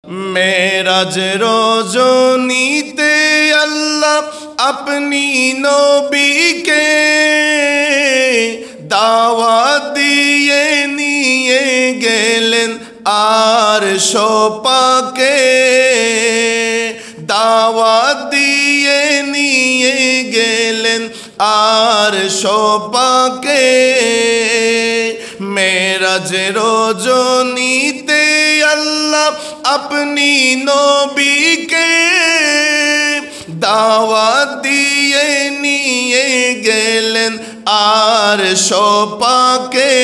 मेराज रोजोनीते अल्लाह अपनी नबी के दावत दिए निये गेलेन आरश पाके दावत दिए निये गेलेन आरश पाके मेराज रोजोनीते अल्लाह अपनी नबी के दावत दिए निये गेलेन आरश पाके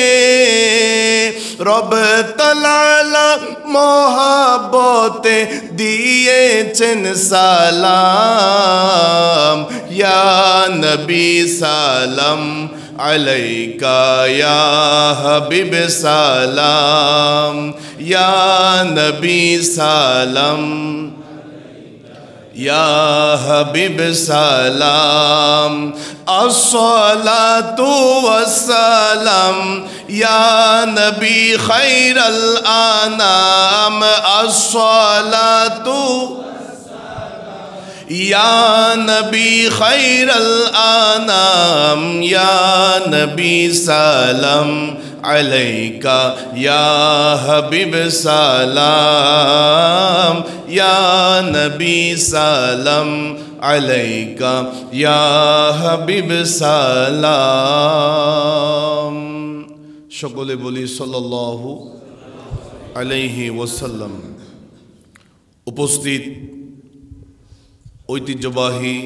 रब तआला मोहब्बते दिएছেন सालाम या नबी सालाम अलैका या हबीब सालाम या नबी सालाम या हबीब सलाम अस्सलातु वस्सलाम या नबी खैरल अनाम अस्सलातु या नबी खैरल अनाम या नबी सलाम अलैका या हबीब सलाम या नबी सलाम अलैका या हबीब सलाम सकले बोली सल्लल्लाहु अलैहि वसल्लम। उपस्थित ऐतिह्यबाही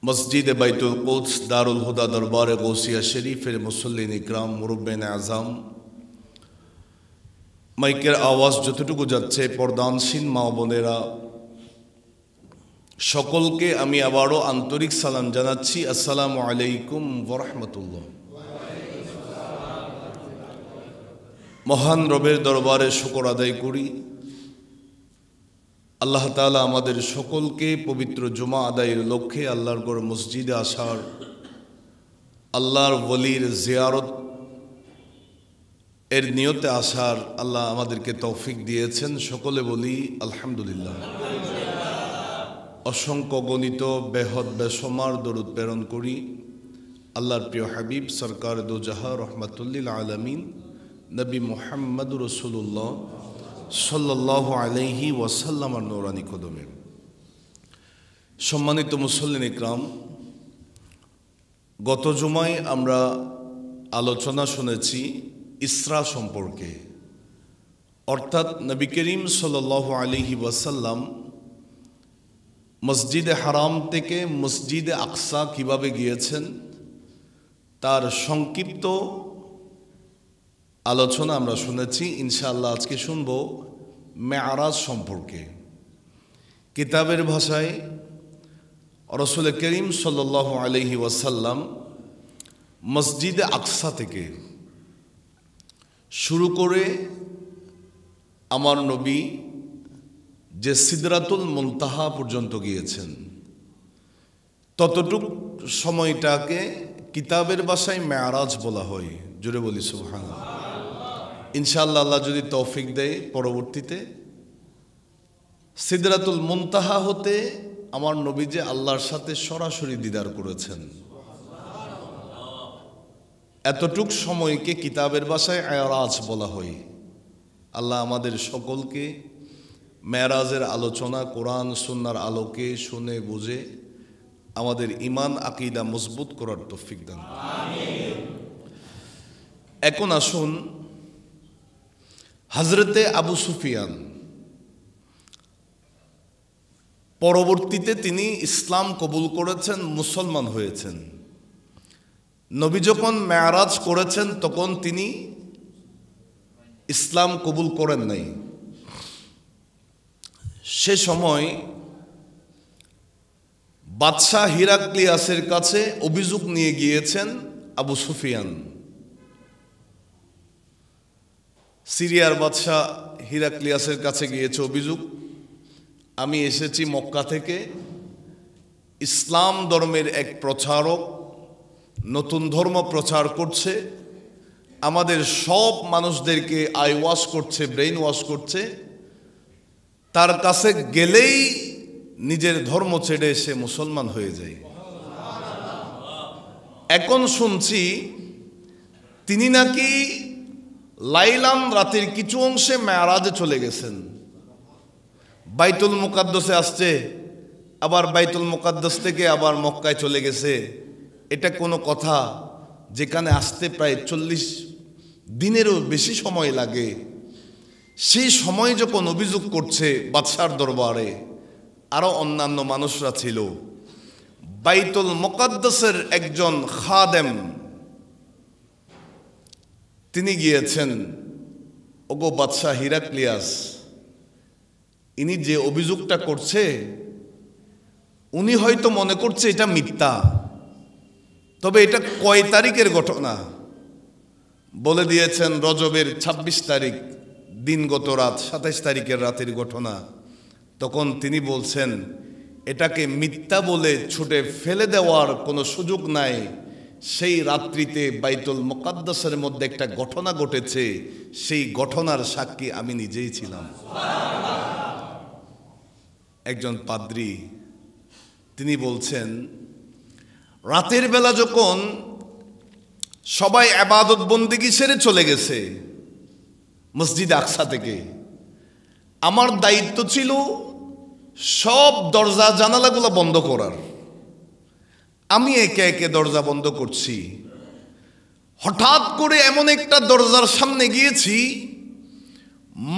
मस्जिद बैतुल कुद्स दारुल हुदा दरबार गौसिया शरीफेर मुसल्लिन इकराम मुरब्बियान आज़म माइकेर आवाज़ যতটুকু যাচ্ছে পর্দানশীল মা বোনেরা সকলকে আমি আবারও আন্তরিক সালাম জানাচ্ছি। আসসালামু আলাইকুম ওয়া রাহমাতুল্লাহ। মহান রবের দরবারে শুকর আদায় করি আল্লাহ তাআলা আমাদের সকলকে পবিত্র জুমা আদায়ের লক্ষ্যে আল্লাহর ঘর মসজিদে আসার আল্লাহর ওলির জিয়ারত এর নিয়তে আসার আল্লাহ আমাদেরকে তৌফিক দিয়েছেন। সকলে বলি আলহামদুলিল্লাহ। অসংখ্য গণিত বেহদ বেসমার দরুদ প্রেরণ করি আল্লাহর প্রিয় হাবিব সরকার দো জাহা রহমাতুল্লিল আলামিন নবী মুহাম্মদুর রাসূলুল্লাহ সাল্লাল্লাহু আলাইহি ওয়াসাল্লামের নূরানি কদমে। সম্মানিত মুসল্লিন ইকরাম, গত জুমায় আমরা আলোচনা শুনেছি ইসরা সম্পর্কে, অর্থাৎ নবী করিম সাল্লাল্লাহু আলাইহি ওয়াসাল্লাম মসজিদে হারাম থেকে মসজিদে আকসা কিভাবে গিয়েছেন তার সংক্ষিপ্ত আলোচনা আমরা শুনেছি। ইনশাআল্লাহ আজকে শুনব মেরাজ সম্পর্কে। কিতাবের ভাষায় রাসূল করিম সাল্লাল্লাহু আলাইহি ওয়াসাল্লাম মসজিদে আকসা থেকে শুরু করে আমার নবী যে সিদরাতুল মুনতাহা পর্যন্ত গিয়েছেন ততটুক সময়টাকে কিতাবের ভাষায় মেরাজ বলা হয়। জোরে বলি সুবহানাল্লাহ। ইনশাআল্লাহ আল্লাহ যদি তৌফিক দেয় পরবর্তীতে সিদরাতুল মুনতাহা হতে আমার নবী যে আল্লাহর সাথে সরাসরি দিদার করেছেন এতটুক সময়কে কিতাবের ভাষায় মেরাজ বলা হয়। আল্লাহ আমাদের সকলকে মেরাজের আলোচনা কোরআন সুন্নাহর আলোকে শুনে বুঝে আমাদের ঈমান আকীদা মজবুত করার তৌফিক দান আমিন। এখন আসুন হযরতে আবু সুফিয়ান পরবর্তীতে তিনি ইসলাম কবুল করেছেন, মুসলমান হয়েছেন। নবী যখন মেরাজ করেছেন তখন তিনি ইসলাম কবুল করেন নাই। সে সময় বাদশাহ হিরাক্লিয়াসের কাছে অভিযোগ নিয়ে গিয়েছেন আবু সুফিয়ান। সিরিয়ার বাদশাহ হিরাক্লিয়াসের কাছে গিয়েছে অভিযোগ, আমি এসেছি মক্কা থেকে, ইসলাম ধর্মের এক প্রচারক নতুন ধর্ম প্রচার করছে, আমাদের সব মানুষদেরকে আই ওয়াশ করছে, ব্রেইন ওয়াশ করছে, তার কাছে গেলেই নিজের ধর্ম ছেড়ে সে মুসলমান হয়ে যায়। এখন শুনছি তিনি নাকি লাইলাম রাতের কিছু অংশে মেরাজে চলে গেছেন, বাইতুল মুকাদ্দাসে আসছে, আবার বাইতুল মুকাদ্দাস থেকে আবার মক্কায় চলে গেছে। এটা কোনো কথা? যেখানে আসতে প্রায় 40 দিনেরও বেশি সময় লাগে। সেই সময় যখন অভিযোগ করছে বাদশার দরবারে, আরো অন্যান্য মানুষরা ছিল, বাইতুল মুকাদ্দাসের একজন খাদেম তিনি গিয়েছেন, ওগো বাদশাহ হিরাক্লিয়াস, ইনি যে অভিযোগটা করছে উনি হয়তো মনে করছে এটা মিথ্যা, তবে এটা কয় তারিখের ঘটনা বলে দিয়েছেন। রজবের 26 তারিখ দিনগত রাত, 27 তারিখের রাতের ঘটনা। তখন তিনি বলছেন এটাকে মিথ্যা বলে ছুটে ফেলে দেওয়ার কোনো সুযোগ নাই। সেই রাত্রিতে বাইতুল মুকাদ্দাসের মধ্যে একটা ঘটনা ঘটেছে, সেই ঘটনার সাক্ষী আমি নিজেই ছিলাম। একজন পাদ্রী তিনি বলছেন রাতের বেলা যখন সবাই ইবাদত বন্দেগী সেরে চলে গেছে মসজিদ আকসা থেকে, আমার দায়িত্ব ছিল সব দরজা জানালাগুলো বন্ধ করার। আমি একে একে দরজা বন্ধ করছি। হঠাৎ করে এমন একটা দরজার সামনে গিয়েছি,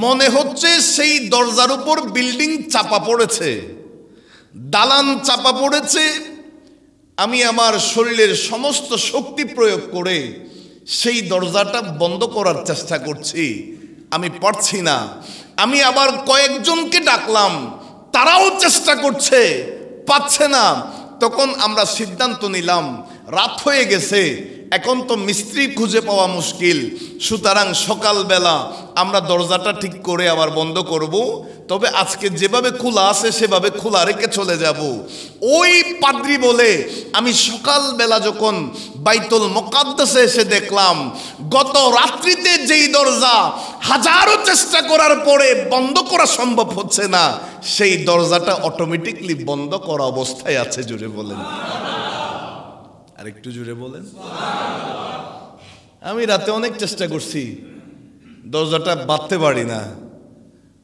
মনে হচ্ছে সেই দরজার উপর বিল্ডিং চাপা পড়েছে, দালান চাপা পড়েছে। আমি আমার শরীরের সমস্ত শক্তি প্রয়োগ করে সেই দরজাটা বন্ধ করার চেষ্টা করছি, আমি পারছি না। আমি আবার কয়েকজনকে ডাকলাম, তারাও চেষ্টা করছে, পাচ্ছে না। তখন আমরা সিদ্ধান্ত নিলাম রাত হয়ে গেছে, এখন তো মিস্ত্রি খুঁজে পাওয়া মুশকিল, সুতরাং সকালবেলা আমরা দরজাটা ঠিক করে আবার বন্ধ করব। তবে আজকে যেভাবে খোলা আছে সেভাবে খোলা রেখে চলে যাব। ওই পাদ্রী বলে আমি সকালবেলা যখন বাইতুল মুকাদ্দাসে এসে দেখলাম গত রাত্রিতে যেই দরজা হাজারো চেষ্টা করার পরে বন্ধ করা সম্ভব হচ্ছে না, সেই দরজাটা অটোমেটিকলি বন্ধ করা অবস্থায় আছে। জুড়ে বলেন, আর একটু জুড়ে বলেন। আমি রাতে অনেক চেষ্টা করছি, দরজাটা বাঁধতে পারি না।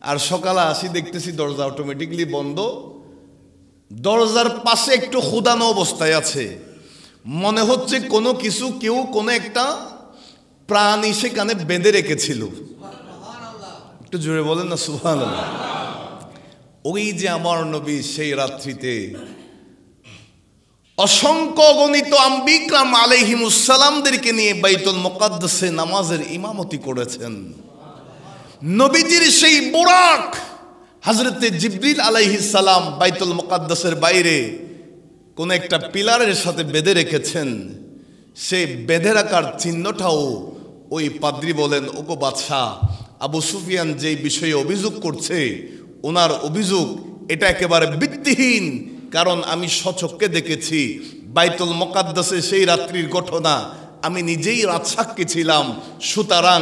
আর সকালে আসি দেখতেছি দরজা অটোমেটিকলি বন্ধ। দরজার পাশে একটু খুদানো অবস্থায় আছে, মনে হচ্ছে কোনো কিছু, কেউ কোনো একটা প্রাণী সেখানে বেঁধে রেখেছিল। একটু জোরে বলেন না সুবহানাল্লাহ। ওই যে আমার নবী সেই রাত্রিতে অসংখ্য গণিত আম্বিকরাম আলাইহিমুসসালামদেরকে নিয়ে বাইতুল মুকাদ্দাসে নামাজের ইমামতি করেছেন। নবীজির সেই বুরাক হযরতে জিবরিল আলাইহিস সালাম বাইতুল মুকাদ্দাসের বাইরে কোন একটা পিলারের সাথে বেঁধে রেখেছেন। সেই বেঁধে রাখার চিহ্নটাও ওই পাদ্রী বলেন, ওগো বাদশাহ, আবু সুফিয়ান যেই বিষয়ে অভিযোগ করছে ওনার অভিযোগ এটা একেবারে ভিত্তিহীন। কারণ আমি স্বচক্ষে দেখেছি বাইতুল মুকাদ্দাসে সেই রাত্রির ঘটনা, আমি নিজেই রাতসাক্ষী ছিলাম। সুতরাং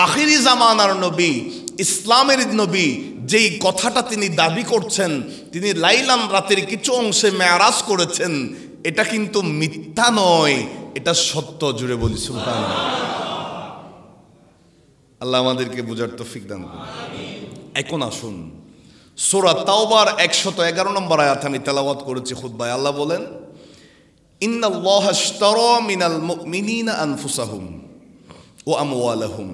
আখিরি জামানার নবী, ইসলামের নবী, যেই কথাটা তিনি দাবি করছেন, তিনি লাইলাম রাতের কিছু অংশে মেরাজ করেছেন, এটা কিন্তু মিথ্যা নয়, এটা সত্য। জুড়ে বলি সুবহানাল্লাহ। আল্লাহ আমাদেরকে বুঝার তৌফিক দান করুন। এখন আসুন সূরা তাওবার 111 নম্বর আয়াত আমি তেলাওয়াত করেছি খুতবায়। আল্লাহ বলেন, ইন্নাল্লাহা আশতারা মিনাল মুমিনিনা আনফুসাহুম ওয়া আমওয়ালাহুম।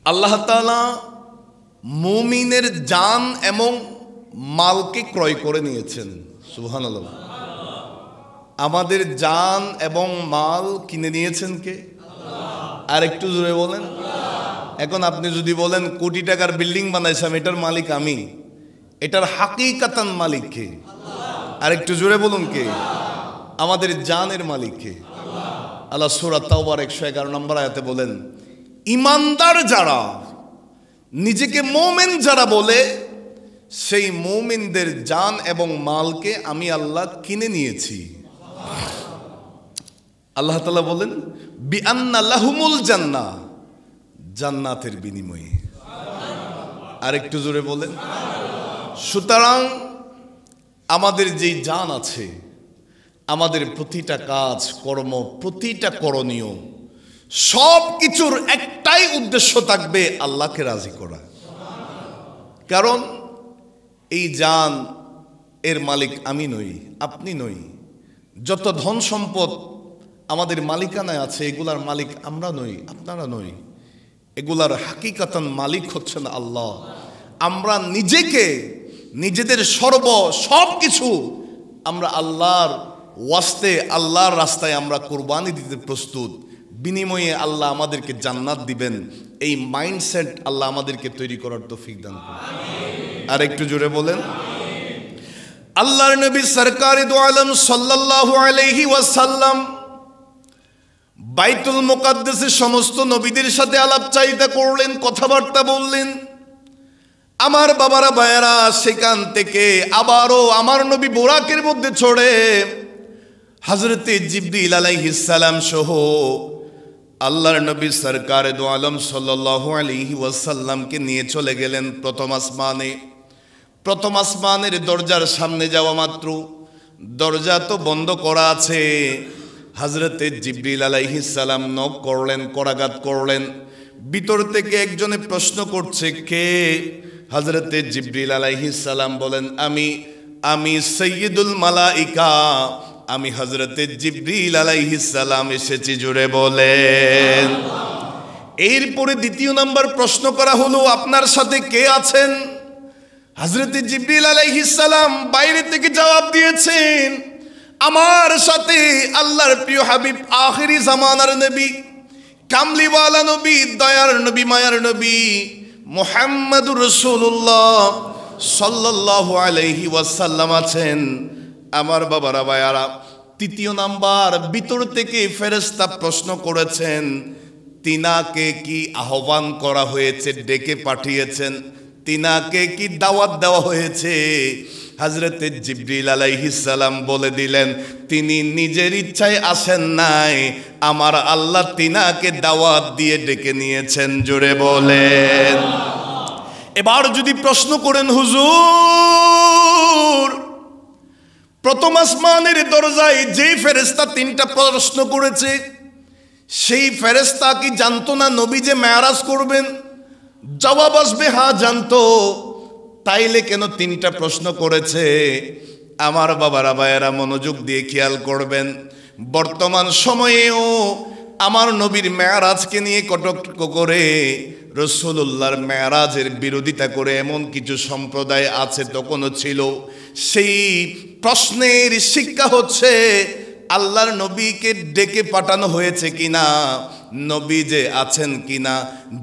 আল্লাহ তাআলা মুমিনের জান এবং মালকে ক্রয় করে নিয়েছেন। সুবহানাল্লাহ। আমাদের জান এবং মাল কিনে নিয়েছেন কে? আল্লাহ। আর একটু জোরে বলেন। এখন আপনি যদি বলেন কোটি টাকার বিল্ডিং বানাইছাম, এটার মালিক আমি, এটার হাকিকাতান মালিক কে? আল্লাহ। আর একটু জোরে বলুন কে? আমাদের জানের মালিক কে? আল্লাহ। আল্লাহ সূরা তাওবার 111 নম্বর আয়াতে বলেন, ইমানদার যারা, নিজেকে মুমিন যারা বলে, সেই মুমিনদের জান এবং মালকে আমি আল্লাহ কিনে নিয়েছি। আল্লাহ তাআলা বলেন, বিআন্না লাহুমুল জান্নাহ, জান্নাতের বিনিময়ে। আর একটু জোরে বলেন। সুতরাং আমাদের যেই জান আছে, আমাদের প্রতিটা কাজ কর্ম, প্রতিটা করণীয়, সব কিছুর একটাই উদ্দেশ্য থাকবে আল্লাহকে রাজি করা। কারণ এই জান এর মালিক আমি নই, আপনি নই। যত ধন সম্পদ আমাদের মালিকানায় আছে, এগুলার মালিক আমরা নই, আপনারা নই। এগুলার হাকিকাতান মালিক হচ্ছেন আল্লাহ। আমরা নিজেকে, নিজেদের সব কিছু আমরা আল্লাহর ওয়াস্তে, আল্লাহর রাস্তায় আমরা কোরবানি দিতে প্রস্তুত। বিনিময়ে আল্লাহ আমাদেরকে জান্নাত দিবেন। এই মাইন্ডসেট আল্লাহ আমাদেরকে তৈরি করার তৌফিক দান করুন। আর একটু জোরে বলেন। আল্লাহর নবী সরকারে দো আলম সাল্লাল্লাহু আলাইহি ওয়াসাল্লাম বাইতুল মুকাদ্দাসে সমস্ত নবীদের সাথে আলাপচারিতা করলেন, কথাবার্তা বললেন। আমার বাবারা ভাইয়েরা, সেখান থেকে আবারও আমার নবী বোরাকের মধ্যে চড়ে হযরতে জিবরিল আলাইহিস সালাম সহ আল্লাহর নবী সরকারে দো আলম সাল্লাল্লাহু আলাইহি ওয়াসাল্লামকে নিয়ে চলে গেলেন প্রথম আসমানে। প্রথম আসমানের দরজার সামনে যাওয়া মাত্র, দরজা তো বন্ধ করা আছে, হযরতে জিবরিল আলাইহিস সালাম নক করলেন, করাঘাত করলেন। ভিতর থেকে একজনে প্রশ্ন করছে, কে? হযরতে জিবরিল আলাইহিস সালাম বলেন, আমি সাইয়্যিদুল মালাইকা, আমি হযরতে জিবরিল আলাইহিস সালাম এসেছি। জুড়ে বলেন। এরপরে দ্বিতীয় নাম্বার প্রশ্ন করা হলো, আপনার সাথে কে আছেন? হযরতে জিবরিল আলাইহিস সালাম বাইরে থেকে জবাব দিয়েছেন, আমার সাথে আল্লাহর প্রিয় হাবিব, আখিরি জামানার নবী, কামলিওয়ালা নবী, দয়ার নবী, মায়ার নবী মুহাম্মদুর রাসূলুল্লাহ সাল্লাল্লাহু আলাইহি ওয়াসাল্লাম আছেন। আমার বাবারা ভাইয়ারা, তৃতীয় নাম্বার, ভিতর থেকে ফেরেশতা প্রশ্ন করেছেন, তিনাকে কি আহ্বান করা হয়েছে, ডেকে পাঠিয়েছেন? তিনাকে কি দাওয়াত দেওয়া হয়েছে? হযরতে জিবরিল আলাইহিস সালাম বলে দিলেন, তিনি নিজের ইচ্ছায় আসেন নাই, আমার আল্লাহ তিনাকে দাওয়াত দিয়ে ডেকে নিয়েছেন। জোরে বলেন। এবার যদি প্রশ্ন করেন, হুজুর, প্রথম আসমানের দরজায় যে ফেরেশতা তিনটা প্রশ্ন করেছে, সেই ফেরেশতা কি জানতো না নবী যে মেরাজ করবেন? জবাব আসবে, হ্যাঁ জানতো। তাইলে কেন তিনটা প্রশ্ন করেছে? আমার বাবারা ভাইয়েরা, মনোযোগ দিয়ে খেয়াল করবেন। বর্তমান সময়েও আমার নবীর মেরাজকে নিয়ে কটাক্ষ করে, রাসূলুল্লাহর মেরাজের বিরোধিতা করে এমন কিছু সম্প্রদায় আছে, তখনও ছিল। সেই প্রশ্নের শিক্ষা হচ্ছে, আল্লাহর নবীকে ডেকে পাঠানো হয়েছে কিনা, নবী যে আছেন কিনা।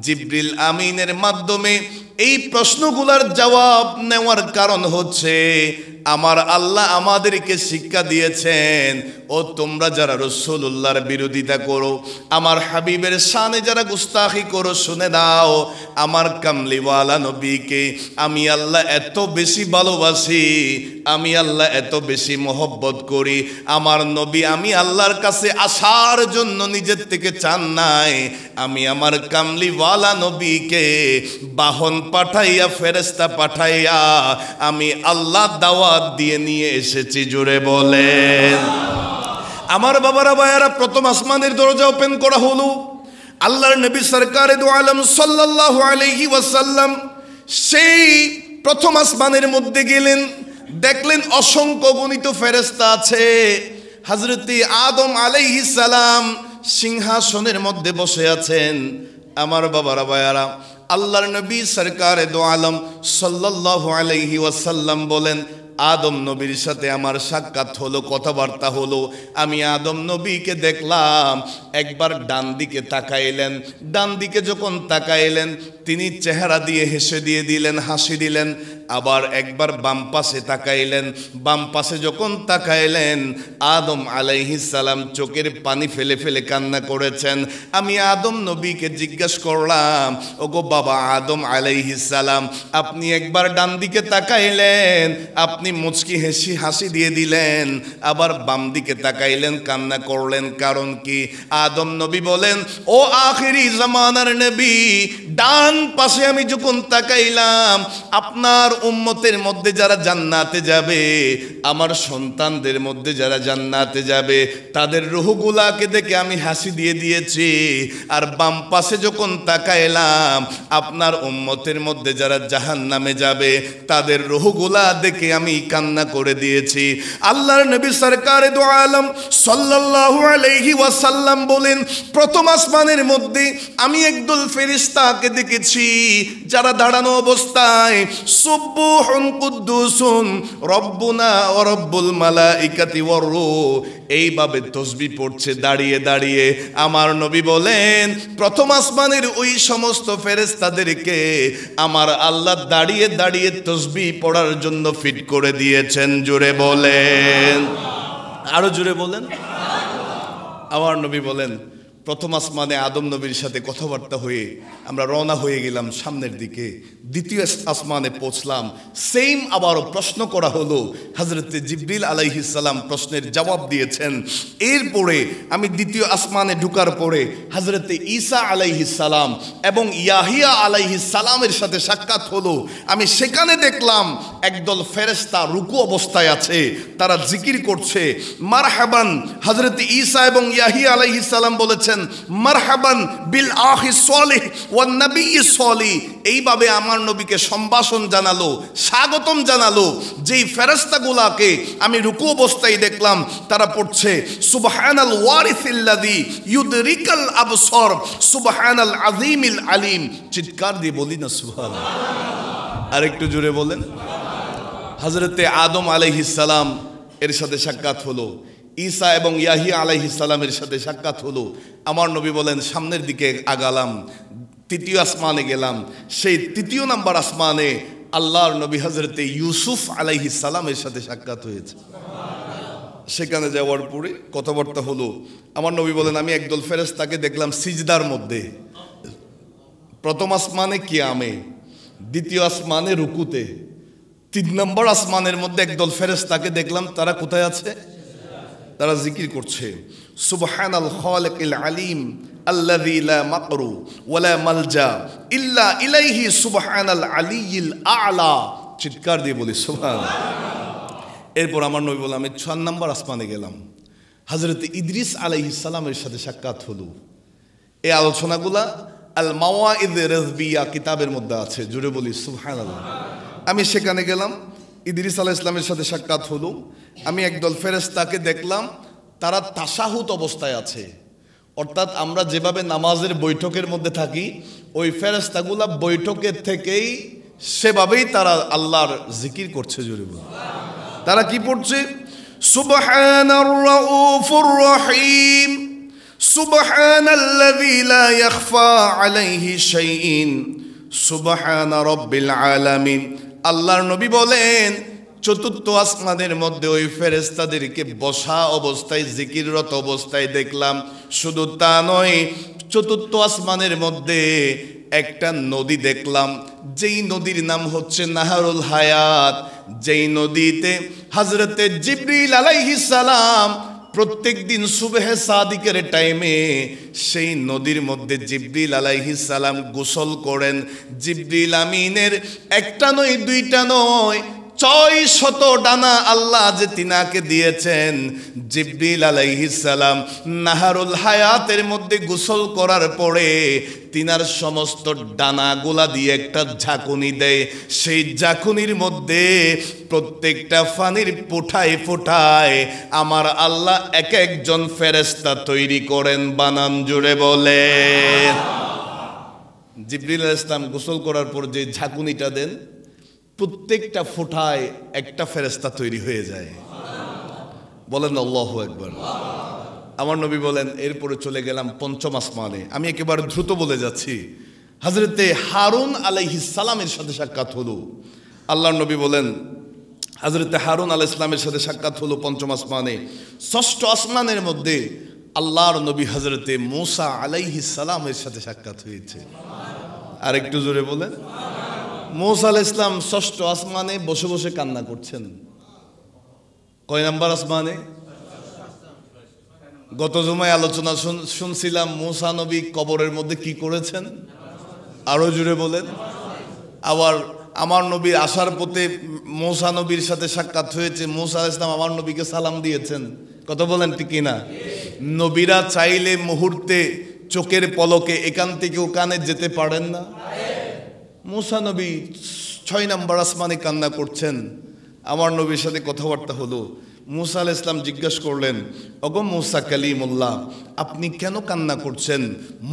জিবরিল আমিনের মাধ্যমে এই প্রশ্নগুলোর জবাব নেওয়ার কারণ হচ্ছে, আমার আল্লাহ আমাদেরকে শিক্ষা দিয়েছেন, ও তোমরা যারা রাসূলুল্লাহর বিরোধিতা করো, আমার হাবিবের শানে যারা গুস্তাখি করো, শুনে দাও, আমার কামলিওয়ালা নবীকে আমি আল্লাহ এত বেশি ভালোবাসি, আমি আল্লাহ এত বেশি মহব্বত করি। আমার নবী আমি আল্লাহর কাছে আসার জন্য নিজের থেকে চান নাই, আমি আমার কামলিওয়ালা নবীকে বাহন পাঠাইয়া, ফেরেশতা পাঠাইয়া আমি আল্লাহ দাওয়াত দিয়ে নিয়ে এসেছি। জোরে বলেন। আমার বাবারা ভাইয়ারা, প্রথম আসমানের দরজা ওপেন করা হলো। আল্লাহর নবী সরকারে দো আলম সাল্লাল্লাহু আলাইহি ওয়াসাল্লাম সেই প্রথম আসমানের মধ্যে গেলেন, দেখলেন অসংখ্য গণিত ফেরেশতা আছে। হযরতে আদম আলাইহিস সালাম সিংহাসনের মধ্যে বসে আছেন। আমার বাবারা ভাইয়ারা, আল্লাহর নবী সরকারে দো আলম সাল্লাল্লাহু আলাইহি ওয়াসাল্লাম বলেন, আদম নবীর সাথে আমার সাক্ষাৎ হলো, কথাবার্তা হলো। আমি আদম নবীকে দেখলাম, একবার ডান দিকে তাকাইলেন। ডান দিকে যখন তাকাইলেন, তিনি চেহারা দিয়ে হেসে দিয়ে দিলেন, হাসি দিলেন। আবার একবার বাম পাশে তাকাইলেন। বাম পাশে যখন তাকাইলেন, আদম আলাইহিস সালাম চোখের পানি ফেলে ফেলে কান্না করেছেন। আমি আদম নবীকে জিজ্ঞাসা করলাম, ওগো বাবা আদম আলাইহিস সালাম, আপনি একবার ডান দিকে তাকাইলেন, আপনি মুচকি হাসি দিয়ে দিলেন, আবার বাম দিকে তাকাইলেন, কান্না করলেন, কারণ কি? আদম নবী বলেন, ও আখিরি জামানার নবী, ডান ডান পাশে আমি যখন তাকাইলাম, আপনার উম্মতের মধ্যে যারা জান্নাতে যাবে, আমার সন্তানদের মধ্যে যারা জান্নাতে যাবে, তাদের রূহগুলাকে দেখে আমি হাসি দিয়ে দিয়েছি। আর বাম পাশে যখন তাকাইলাম, আপনার উম্মতের মধ্যে যারা জাহান্নামে যাবে, তাদের রূহগুলা দেখে আমি কান্না করে দিয়েছি। আল্লাহর নবী সরকারে দো আলম সাল্লাল্লাহু আলাইহি ওয়াসাল্লাম বলেন, প্রথম আসমানের মধ্যে আমি একদল ফেরেশতাকে দেখেছি যারা দাঁড়ানো অবস্থায় সুবহুন কুদ্দুসুন রব্বুনা ওয়া রব্বুল মালাইকাতি ওয়ার রূহ এইভাবে তাসবিহ পড়ছে দাঁড়িয়ে দাঁড়িয়ে। আমার নবী বলেন, প্রথম আসমানের ওই সমস্ত ফেরেশতাদেরকে আমার আল্লাহ দাঁড়িয়ে দাঁড়িয়ে তাসবিহ পড়ার জন্য ফিট করে দিয়েছেন। জোরে বলেন, আরো জোরে বলেন। আমার নবী বলেন, প্রথম আসমানে আদম নবীর সাথে কথাবার্তা হয়ে আমরা রওনা হয়ে গেলাম সামনের দিকে। দ্বিতীয় আসমানে পৌঁছলাম, সেম আবারও প্রশ্ন করা হলো। হযরতে জিবরিল আলাইহিস সালাম প্রশ্নের জবাব দিয়েছেন। এরপরে আমি দ্বিতীয় আসমানে ঢোকার পরে হযরতে ঈসা আলাইহিস সালাম এবং ইয়াহিয়া আলাইহিস সালামের সাথে সাক্ষাৎ হলো। আমি সেখানে দেখলাম একদল ফেরেশতা রুকু অবস্থায় আছে, তারা জিকির করছে মারহাবান। হযরতে ঈসা এবং ইয়াহিয়া আলাইহিস সালাম বলেছেন মারহাবান বিল আখি সালিহ ওয়ান নবী সালিহ। এইভাবে আমার নবীকে সম্ভাষণ জানালো, স্বাগতম জানালো। যেই ফেরেশতাগুলোকে আমি রুকু অবস্থায় দেখলাম, তারা পড়ছে সুবহানাল ওয়ারিসিল্লাযী ইউদরিকাল আবসার সুবহানাল আযীমিল আলীম। চিৎকার দিয়ে বলি না সুবহানাল্লাহ। আর একটু জোরে বলেন। হযরতে আদম আলাইহিস সালাম এর সাথে সাক্ষাৎ হলো, ঈসা এবং ইয়াহিয়া আলাইহিস সালামের সাথে সাক্ষাৎ হলো। আমার নবী বলেন, সামনের দিকে আগালাম, তৃতীয় আসমানে গেলাম। সেই তৃতীয় নাম্বার আসমানে আল্লাহর নবী হযরতে ইউসুফ আলাইহিস সালামের সাথে সাক্ষাৎ হয়েছে। সেখানে যাওয়ার পরে কথাবার্তা হলো। আমার নবী বলেন, আমি একদল ফেরেশতাকে দেখলাম সিজদার মধ্যে। প্রথম আসমানে কিয়ামে, দ্বিতীয় আসমানে রুকুতে, তিন নম্বর আসমানের মধ্যে একদল ফেরেশতাকে দেখলাম, তারা কোথায় আছে? তারা জিকির করছে সুবহানাল খালিকিল আলিম আল্লাযী লা মাকরু ওয়া লা মালজা ইল্লা ইলাইহি সুবহানাল আলিয়্যিল আ'লা। চিৎকার দিয়ে বলি সুবহানাল্লাহ। এরপর আমার নবী বললেন, আমি 6 নম্বর আসমানে গেলাম। হযরতে ইদ্রিস আলাইহিস সালামের সাথে সাক্ষাৎ হলো। এই আলোচনাগুলা আল মাওয়াইদ রাজবিয়া কিতাবের মধ্যে আছে। জুড়ে বলি সুবহানাল্লাহ। আমি সেখানে গেলাম, ইদ্রিস আলাইহিস সালামের সাথে সাক্ষাৎ হলো। আমি একদল ফেরেশতাকে দেখলাম, তারা তাশাহুদ অবস্থায় আছে। অর্থাৎ আমরা যেভাবে নামাজের বৈঠকের মধ্যে থাকি, ওই ফেরেশতাগুলা বৈঠকের থেকেই সেভাবেই তারা আল্লাহর জিকির করছে। জোরে বলি, তারা কি পড়ছে? সুবহানার রাউফুর রহিম সুবহানাল্লাযী লা ইয়াখফা আলাইহি শাইইন সুবহানা রাব্বিল আলামিন। আল্লাহর নবী বলেন, চতুর্থ আসমানের মধ্যে ওই ফেরেশতাদেরকে বসা অবস্থায় জিকিররত অবস্থায় দেখলাম। শুধু তা নয়, চতুর্থ আসমানের মধ্যে একটা নদী দেখলাম, যেই নদীর নাম হচ্ছে নাহারুল হায়াত। যেই নদীতে হযরতে জিবরিল আলাইহিস সালাম প্রত্যেক দিন সুবহে সাদিকের টাইমে সেই নদীর মধ্যে জিবরিল আলাইহিস সালাম গোসল করেন। জিবরিল আমিনের একটা নয়, দুইটা নয়, 600 ডানা আল্লাহ যে তিনাকে দিয়েছেন। জিবরিল আলাইহিস সালাম নাহারুল হায়াতের মধ্যে গোসল করার পরে তিনার সমস্ত ডানাগুলা দিয়ে একটা ঝাঁকুনি দেয়। সেই ঝাঁকুনির মধ্যে প্রত্যেকটা পানির ফোঁটায় ফোঁটায় আমার আল্লাহ এক একজন ফেরেশতা তৈরি করেন। বানান জুড়ে বলে। জিবরিল আলাইহিস সালাম গোসল করার পর যে ঝাঁকুনিটা দেন, প্রত্যেকটা ফোঁটায় একটা ফেরেশতা তৈরি হয়ে যায়। বলেন আল্লাহু আকবার। আমার নবী বলেন, এরপরে চলে গেলাম পঞ্চম আসমানে। আমি একেবারে দ্রুত বলে যাচ্ছি। হযরতে হারুন আলাইহিস সালামের সাথে সাক্ষাৎ হলো। আল্লাহর নবী বলেন, হযরতে হারুন আলাইহিস সালামের সাথে সাক্ষাৎ হলো পঞ্চম আসমানে। ষষ্ঠ আসমানের মধ্যে আল্লাহর নবী হযরতে মূসা আলাইহিস সালামের সাথে সাক্ষাৎ হয়েছে। আর একটু জোরে বলেন। মূসা আলাইহিস সালাম ষষ্ঠ আসমানে বসে বসে কান্না করছেন। কয় নাম্বার আসমানে? গত জুমায় আলোচনা শুনছিলাম, মূসা নবী কবরের মধ্যে কি করেছেন? আরো জোরে বলেন। আবার আমার নবীর আসার পথে মূসা নবীর সাথে সাক্ষাৎ হয়েছে, মূসা আলাইহিস সালাম আমার নবীকে সালাম দিয়েছেন। কথা বলেন ঠিক কিনা? নবীরা চাইলে মুহূর্তে চোখের পলকে এখান থেকে ওখানে যেতে পারেন না। মূসা নবী 6 নম্বর আসমানে কান্না করছেন, আমার নবীর সাথে কথাবার্তা হলো। মূসা আলাইহিস সালাম জিজ্ঞাসা করলেন, ওগো মূসা কালিমুল্লাহ, আপনি কেন কান্না করছেন?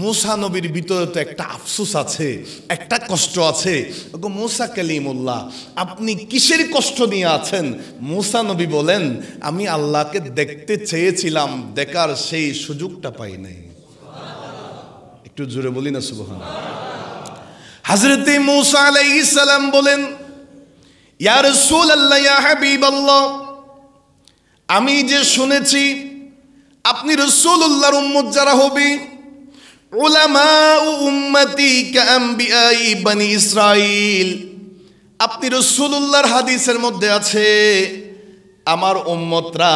মূসা নবীর ভিতরে তো একটা আফসোস আছে, একটা কষ্ট আছে। ওগো মূসা কালিমুল্লাহ, আপনি কিসের কষ্ট নিয়ে আছেন? মূসা নবী বলেন, আমি আল্লাহকে দেখতে চেয়েছিলাম, দেখার সেই সুযোগটা পাই নাই। একটু জোরে বলি না সুবহানাল্লাহ। হযরতে মূসা আলাইহিস সালাম বলেন, ইয়া রাসূলুল্লাহ, ইয়া হাবিবাল্লাহ, আমি যে শুনেছি আপনি রাসূলুল্লাহর উম্মত যারা হবে, উলামা উম্মতি কাআম্বিয়াই বনি ইসরাইল, আপনি রাসূলুল্লাহর হাদিসের মধ্যে আছে আমার উম্মতরা,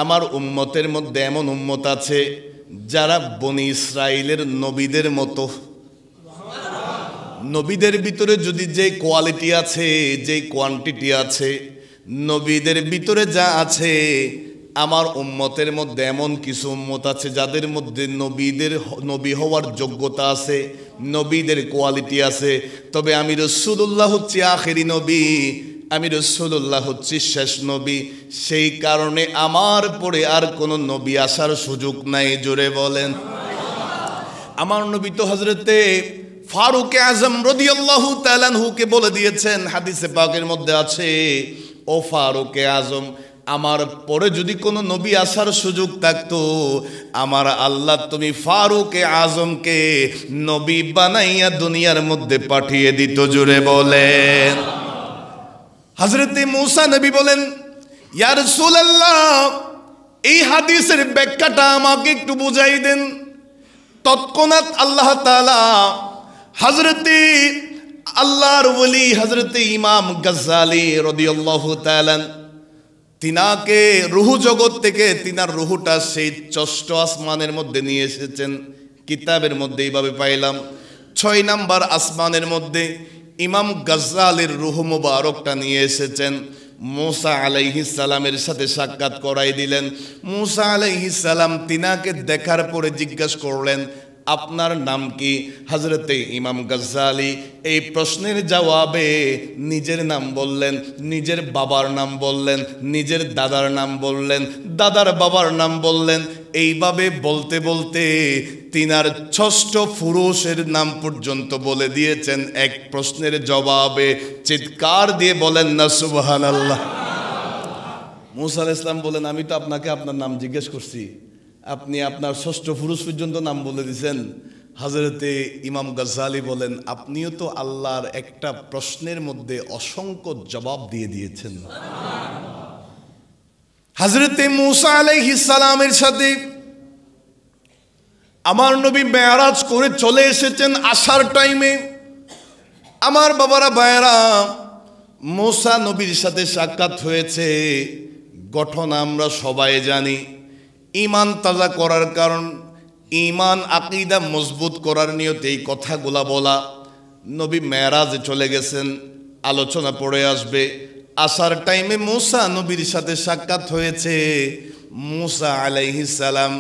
আমার উম্মতের মধ্যে এমন উম্মত আছে যারা বনি ইসরাইলের নবীদের মতো। নবীদের ভিতরে যদি যে কোয়ালিটি আছে, যে কোয়ান্টিটি আছে, নবীদের ভিতরে যা আছে, আমার উম্মতের মধ্যে এমন কিছু উম্মত আছে যাদের মধ্যে নবী হওয়ার যোগ্যতা আছে, নবীদের কোয়ালিটি আছে। তবে আমি রাসূলুল্লাহ হচ্ছি আখেরি নবী, আমি রাসূলুল্লাহ হচ্ছি শেষ নবী। সেই কারণে আমার পরে আর কোনো নবী আসার সুযোগ নাই। জোরে বলেন। আমার নবী তো হযরতে ফারুক আজম রাদিয়াল্লাহু তাআলা আনহুকে বলে দিয়েছেন, হাদিসে পাকের মধ্যে আছে, ও ফারুক আজম, আমার পরে যদি কোনো নবী আসার সুযোগ থাকতো, আমার আল্লাহ তুমি ফারুক আজমকে নবী বানাইয়া দুনিয়ার মধ্যে পাঠিয়ে দিত। জোরে বলেন। হযরতে মূসা নবী বলেন, ইয়া রাসূলুল্লাহ, এই হাদিসের ব্যাখ্যাটা আমাকে একটু বুঝাই দেন। তৎক্ষণাৎ আল্লাহ তাআলা হযরতে আল্লাহর ওলি হযরতে ইমাম গাজ্জালী রাদিয়াল্লাহু তাআলা তিনাকে রুহ জগৎ থেকে তিনার রুহটা সেই 6 আসমানের মধ্যে নিয়ে এসেছেন। কিতাবের মধ্যে এইভাবে পাইলাম 6 নাম্বার আসমানের মধ্যে ইমাম গাজ্জালীর রুহ মুবারকটা নিয়ে এসেছেন। মূসা আলাইহিস সালামের সাথে সাক্ষাৎ করাই দিলেন। মূসা আলাইহিস সালাম তিনাকে দেখার পরে জিজ্ঞাসা করলেন, আপনার নাম কি? হযরতে ইমাম গাজ্জালী এই প্রশ্নের জবাবে নিজের নাম বললেন, নিজের বাবার নাম বললেন, নিজের দাদার নাম বললেন, দাদার বাবার নাম বললেন। এইভাবে বলতে বলতে তিনার 6 পুরুষের নাম পর্যন্ত বলে দিয়েছেন এক প্রশ্নের জবাবে। চিৎকার দিয়ে বলেন না সুবহানাল্লাহ। মূসা আলাইহিস সালাম বলেন, আমি তো আপনাকে আপনার নাম জিজ্ঞেস করছি, আপনি আপনার 6 পুরুষ পর্যন্ত নাম বলে দিয়েছেন। হযরতে ইমাম গাজ্জালী বলেন, আপনিও তো আল্লাহর একটা প্রশ্নের মধ্যে অসংখ্য জবাব দিয়ে দিয়েছেন। হযরতে মূসা আলাইহিস সালামের সাথে আমার নবী মেরাজ করে চলে এসেছেন। আসার টাইমে আমার বাবারা ভাইয়েরা, মূসা নবীর সাথে সাক্ষাৎ হয়েছে। ঘটনা আমরা সবাই জানি। ঈমান তাজা করার কারণ, ঈমান আকীদা মজবুত করার নিয়তে এই কথাগুলা বলা। নবী মেরাজে চলে গেছেন, আলোচনা পড়ে আসবে। আসার টাইমে মূসা নবীর সাথে সাক্ষাৎ হয়েছে। মূসা আলাইহিস সালাম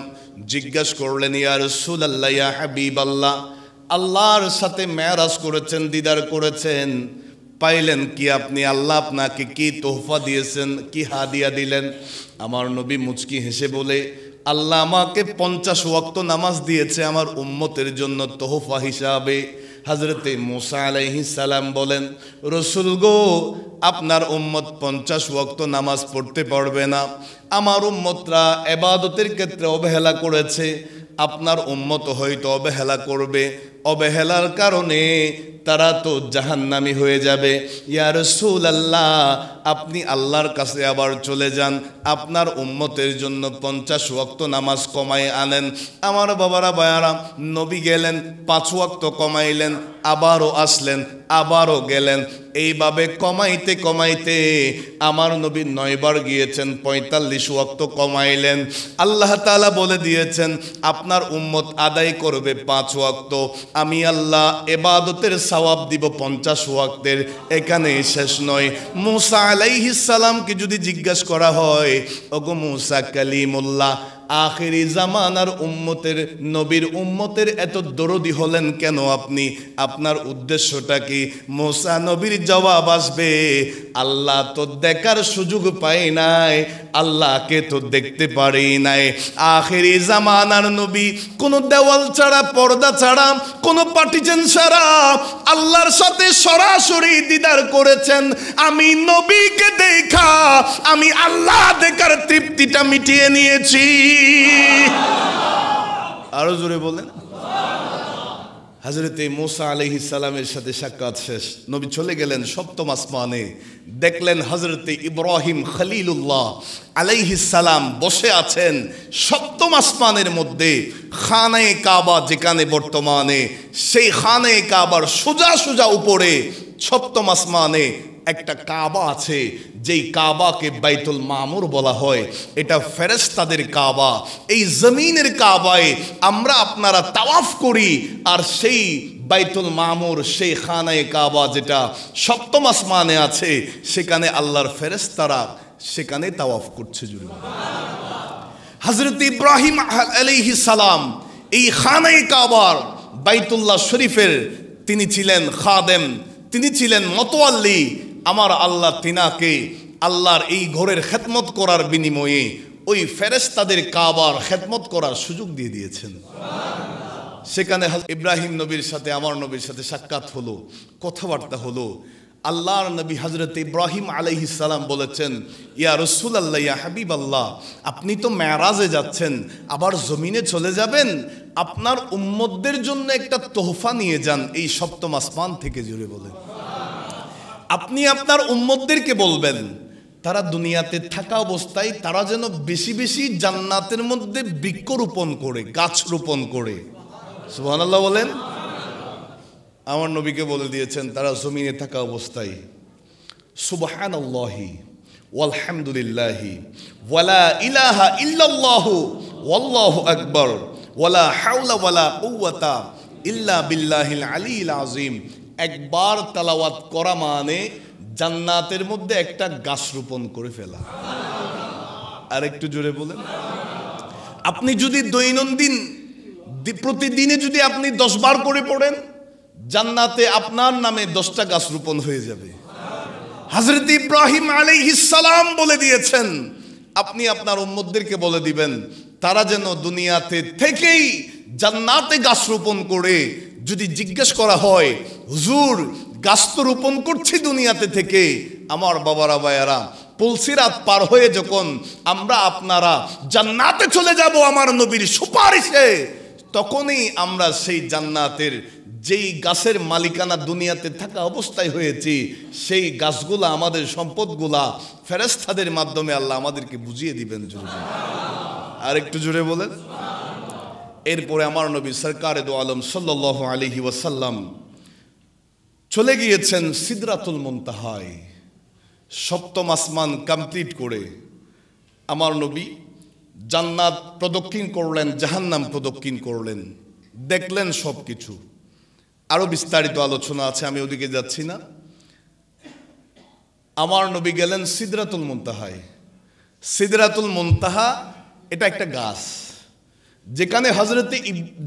জিজ্ঞাসা করলেন, ইয়া রাসূলুল্লাহ, ইয়া হাবিবাল্লাহ, আল্লাহর সাথে মেরাজ করেছেন, দিদার করেছেন, পাইলেন কি আপনি? আল্লাহ আপনাকে কি তোহফা দিয়েছেন, কি হাদিয়া দিলেন? আমার নবী মুচকি হেসে বলে, আল্লাহ আমাকে 50 ওয়াক্ত নামাজ দিয়েছে আমার উম্মতের জন্য তোহফা হিসাবে। হযরতে মূসা আলাইহিস সালাম বলেন, রাসূল গো, আপনার উম্মত 50 ওয়াক্ত নামাজ পড়তে পারবে না। আমার উম্মতরা ইবাদতের ক্ষেত্রে অবহেলা করেছে, আপনার উম্মত হয়তো অবহেলা করবে। অবহেলার কারণে তারা তো জাহান্নামী হয়ে যাবে। ইয়া রাসূলুল্লাহ, আপনি আল্লাহর কাছে আবার চলে যান, আপনার উম্মতের জন্য 50 ওয়াক্ত নামাজ কমায় আনেন। আমার বাবারা বায়ারা, নবী গেলেন 5 ওয়াক্ত কমাইলেন, আবারও আসলেন, আবারও গেলেন। এইভাবে কমাইতে কমাইতে আমার নবী 9 বার গিয়েছেন, 45 ওয়াক্ত কমাইলেন। আল্লাহ তাআলা বলে দিয়েছেন আপনার উম্মত আদায় করবে 5 ওয়াক্ত, আমি আল্লাহ ইবাদতের সওয়াব দিব 50 ওয়াক্তের। এখানেই শেষ নয়। মুসা আলাইহিস সালামকে যদি জিজ্ঞাসা করা হয়, ওগো মুসা কালিমুল্লাহ, আখিরি জামানার উম্মতের, নবীর উম্মতের এত দরদি হলেন কেন আপনি? আপনার উদ্দেশ্যটা কি? মুসা নবীর জবাব আসবে, আল্লাহ তো দেখার সুযোগ পাই নাই, আল্লাহকে তো দেখতে পারি নাই। আখিরি জামানার নবী কোন দেওয়াল ছাড়া, পর্দা ছাড়া, কোন পার্টিশন ছাড়া আল্লাহর সাথে সরাসরি দিদার করেছেন। আমি নবীকে দেখা, আমি আল্লাহ দেখার তৃপ্তিটা মিটিয়ে নিয়েছি। আরো জোরে বলেন। হযরতে মুসা আলাইহিস সালামের সাথে সাক্ষাৎ শেষ, নবী চলে গেলেন 7ম আসমানে। দেখলেন হযরতে ইব্রাহিম খলিলুল্লাহ আলাইহিস সালাম বসে আছেন 7ম আসমানের মধ্যে। খানায়ে কাবা যেখানে বর্তমানে, সেই খানায়ে কাবার সোজা সোজা উপরে 7ম আসমানে একটা কাবা আছে, যেই কাবাকে বাইতুল মামুর বলা হয়। এটা ফেরেশতাদের কাবা। এই জমিনের কাবায় আমরা আপনারা তাওয়াফ করি, আর সেই বাইতুল মামুর, সেই খানায়ে কাবা যেটা 7ম আসমানে আছে, সেখানে আল্লাহর ফেরেশতারা সেখানে তাওয়াফ করছে। জুড়ে হযরত ইব্রাহিম আলাইহিস সালাম এই খানায়ে কাবার, বাইতুল্লাহ শরীফের তিনি ছিলেন খাদেম, তিনি ছিলেন মতোয়াল্লি। আমার আল্লাহ তিনাকে আল্লাহর এই ঘরের খেদমত করার বিনিময়ে ওই ফেরেশতাদের কাবার খেদমত করার সুযোগ দিয়ে দিয়েছেন। সেখানে ইব্রাহিম নবীর সাথে আমার নবীর সাথে সাক্ষাৎ হলো, কথাবার্তা হলো। আল্লাহর নবী হযরত ইব্রাহিম আলাইহিস সালাম বলেছেন, ইয়া রাসূলুল্লাহ, ইয়া হাবিবাল্লাহ, আপনি তো মেরাজে যাচ্ছেন, আবার জমিনে চলে যাবেন, আপনার উম্মতদের জন্য একটা তোহফা নিয়ে যান এই 7ম আসমান থেকে। জুড়ে বলেন। আপনি আপনার উম্মতদেরকে বলবেন, তারা দুনিয়াতে থাকা অবস্থায় তারা যেন বেশি বেশি জান্নাতের মধ্যে বৃক্ষ রোপণ করে, গাছ রোপণ করে। সুবহানাল্লাহ বলেন। আমার নবীকে বলে দিয়েছেন তারা জমিনে থাকা অবস্থায় সুবহানাল্লাহি ওয়ালহামদুলিল্লাহি ওয়ালা ইলাহা ইল্লাল্লাহু ওয়াল্লাহু আকবার ওয়ালা হাওলা ওয়ালা কুওয়াতা ইল্লা বিল্লাহিল আলিয়্যিল আযীম। একবার তেলাওয়াত করা মানে জান্নাতের মধ্যে একটা গাছ রোপণ করে ফেলা। আর একটু জোরে বলেন। আপনি যদি দৈনন্দিন প্রতিদিনে যদি আপনি 10 বার করে পড়েন, জান্নাতে আপনার নামে 10টা গাছ রোপণ হয়ে যাবে। হযরত ইব্রাহিম আলাইহিস সালাম বলে দিয়েছেন, আপনি আপনার উম্মতদেরকে বলে দিবেন তারা যেন দুনিয়াতে থেকেই জান্নাতে গাছ রোপণ করে। যদি জিজ্ঞেস করা হয়, হুজুর গাছ তো রোপণ করছি দুনিয়াতে থেকে, আমার বাবারা ভাইয়ারা, পুলসিরাত পার হয়ে যখন আমরা আপনারা জান্নাতে চলে যাব আমার নবীর সুপারিশে, তখনই আমরা সেই জান্নাতের যেই গাছের মালিকানা দুনিয়াতে থাকা অবস্থায় হয়েছি, সেই গাছগুলা, আমাদের সম্পদগুলা ফেরেশতাদের মাধ্যমে আল্লাহ আমাদেরকে বুঝিয়ে দিবেন। আর একটু জোরে বলেন। এরপরে আমার নবী সরকারে দো আলম সাল্লাল্লাহু আলাইহি ওয়াসাল্লাম চলে গিয়েছেন সিদরাতুল মুনতাহায়। 7ম আসমান কমপ্লিট করে আমার নবী জান্নাত প্রদক্ষিণ করলেন, জাহান্নাম প্রদক্ষিণ করলেন, দেখলেন সব কিছু। আরো বিস্তারিত আলোচনা আছে, আমি ওদিকে যাচ্ছি না। আমার নবী গেলেন সিদরাতুল মুনতাহায়। সিদরাতুল মুনতাহা এটা একটা গাছ, যেখানে হযরতে